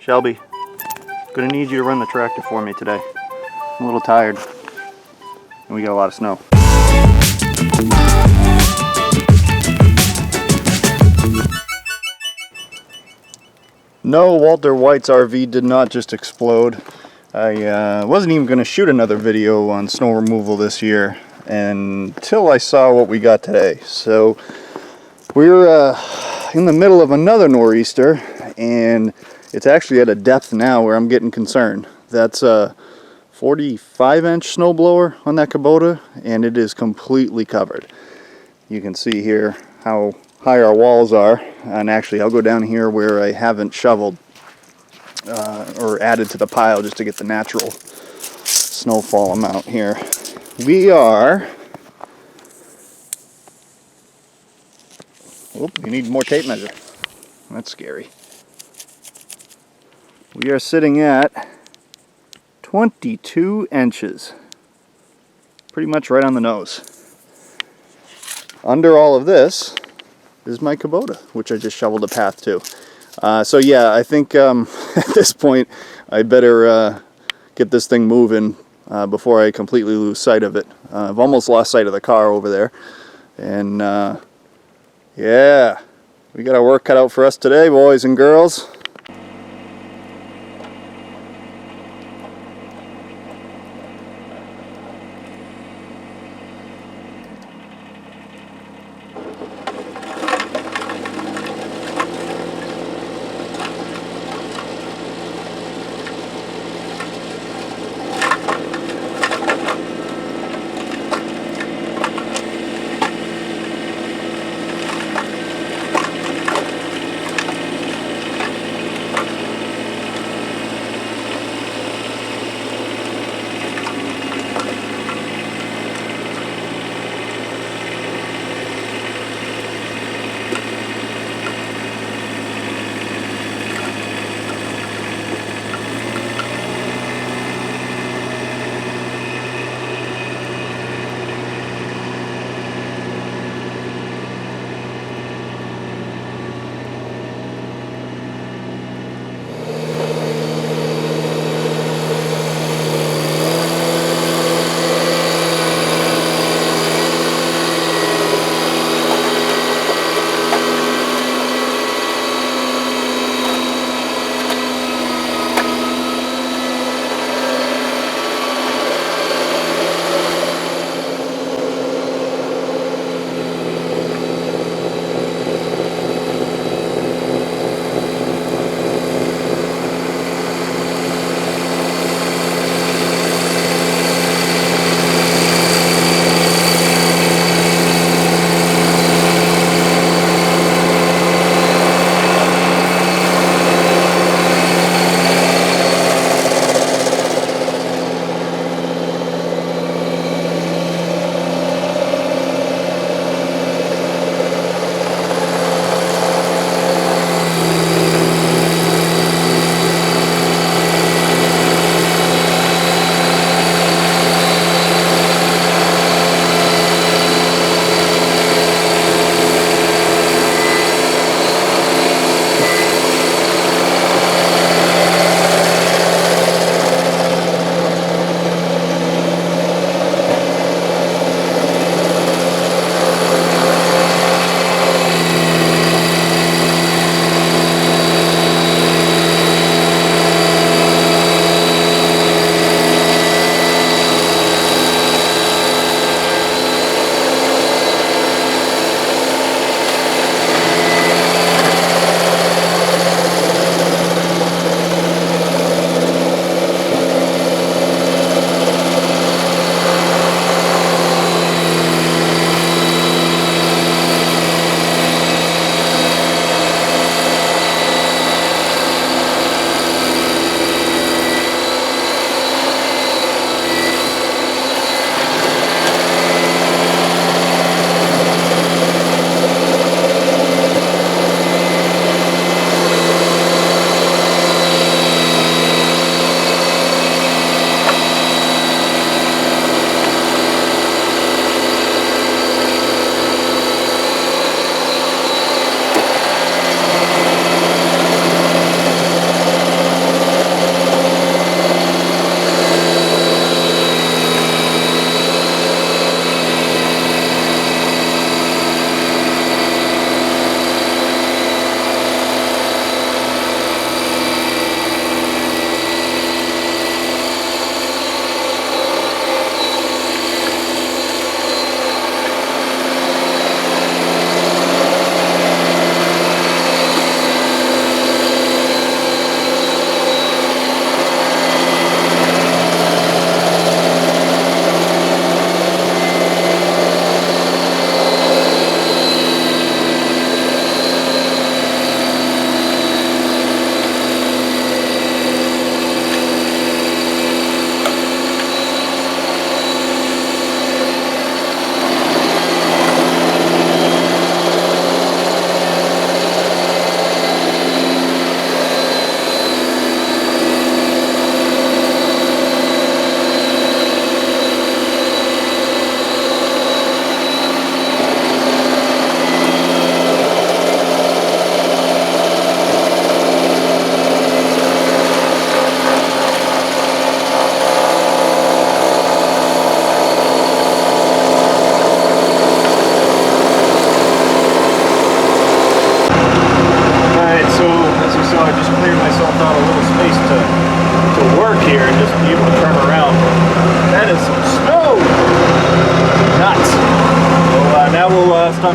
Shelby, gonna need you to run the tractor for me today. I'm a little tired, and we got a lot of snow. No, Walter White's RV did not just explode. I wasn't even going to shoot another video on snow removal this year until I saw what we got today. So we're in the middle of another nor'easter, and it's actually at a depth now where I'm getting concerned. That's a 45-inch snowblower on that Kubota, and it is completely covered. You can see here how high our walls are, and actually I'll go down here where I haven't shoveled or added to the pile just to get the natural snowfall amount here. We are, you need more tape measure. That's scary. We are sitting at 22 inches. Pretty much right on the nose. Under all of this is my Kubota, which I just shoveled a path to. So yeah, I think at this point I better get this thing moving before I completely lose sight of it. I've almost lost sight of the car over there. And yeah, we got our work cut out for us today, boys and girls.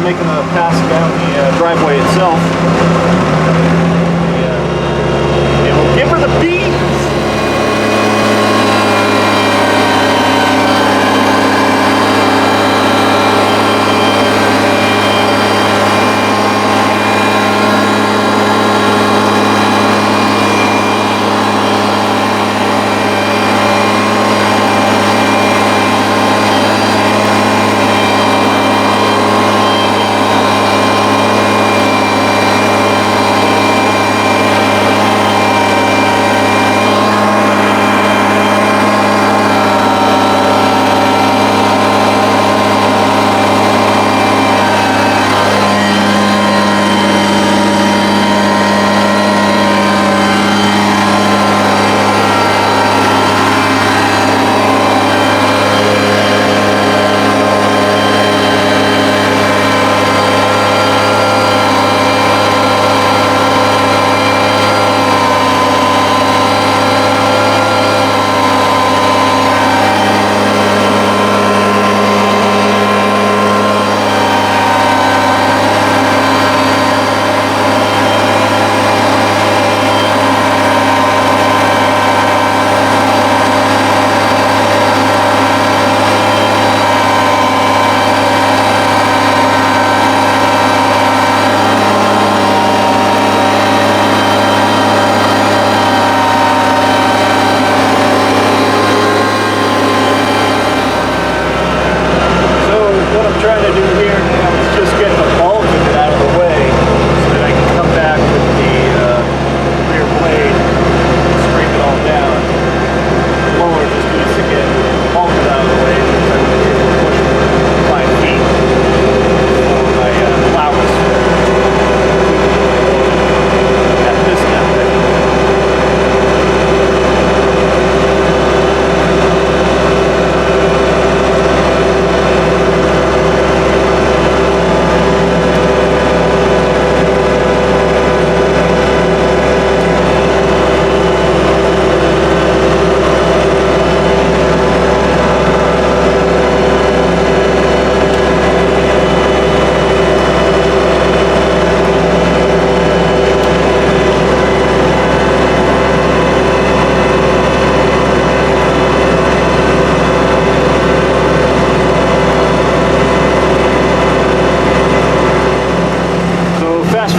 making a pass down the driveway itself. And we'll give her the beans.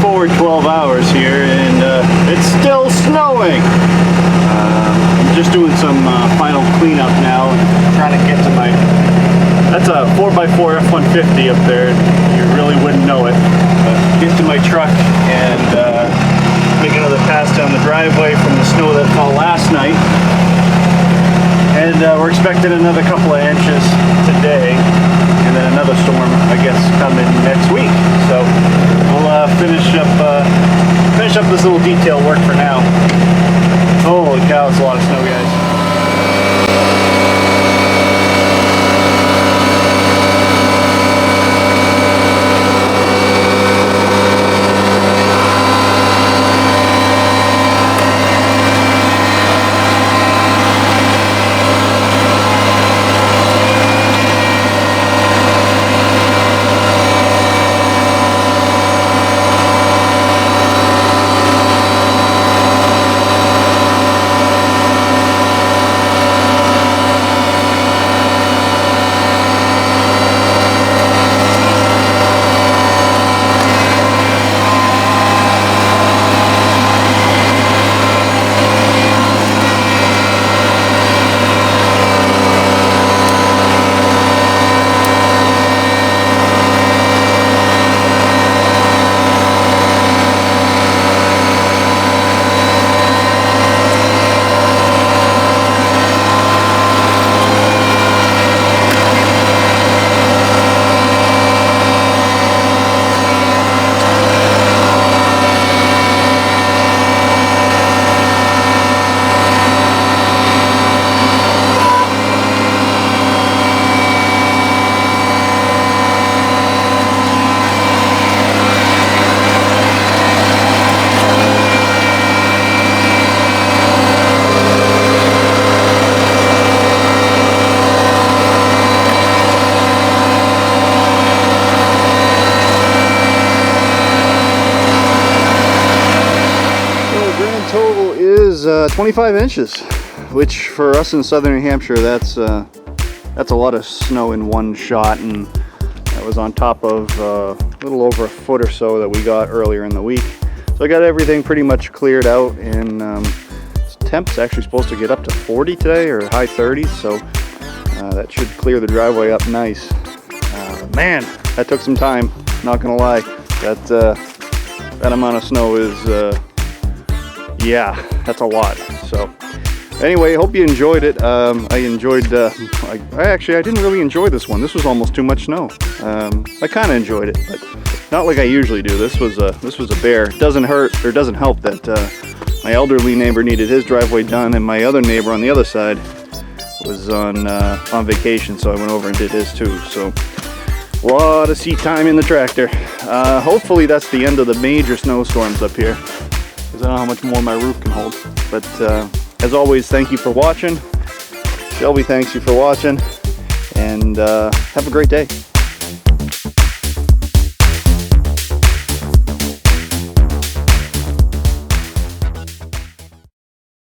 Forward 12 hours here, and it's still snowing. I'm just doing some final cleanup now, trying to get to my, that's a 4x4 F-150 up there. You really wouldn't know it. Get to my truck and make another pass down the driveway from the snow that fell last night. And we're expecting another couple of inches today, and then another storm, I guess, coming next week. So we'll finish up this little detail work for now. Holy cow, it's a lot of snow, guys. was 25 inches, which for us in southern New Hampshire, that's a lot of snow in one shot, and that was on top of a little over a foot or so that we got earlier in the week. So I got everything pretty much cleared out, and temp's actually supposed to get up to 40 today, or high 30s, so that should clear the driveway up nice. Man, that took some time, not gonna lie. That amount of snow is, yeah, that's a lot. So anyway, hope you enjoyed it. I didn't really enjoy this one. This was almost too much snow. I kind of enjoyed it, but not like I usually do. This was a bear. It doesn't hurt, or doesn't help that my elderly neighbor needed his driveway done, and my other neighbor on the other side was on vacation, so I went over and did his too. So a lot of seat time in the tractor. Hopefully that's the end of the major snowstorms up here, because I don't know how much more my roof can hold. But as always, thank you for watching. Shelby thanks you for watching, and have a great day.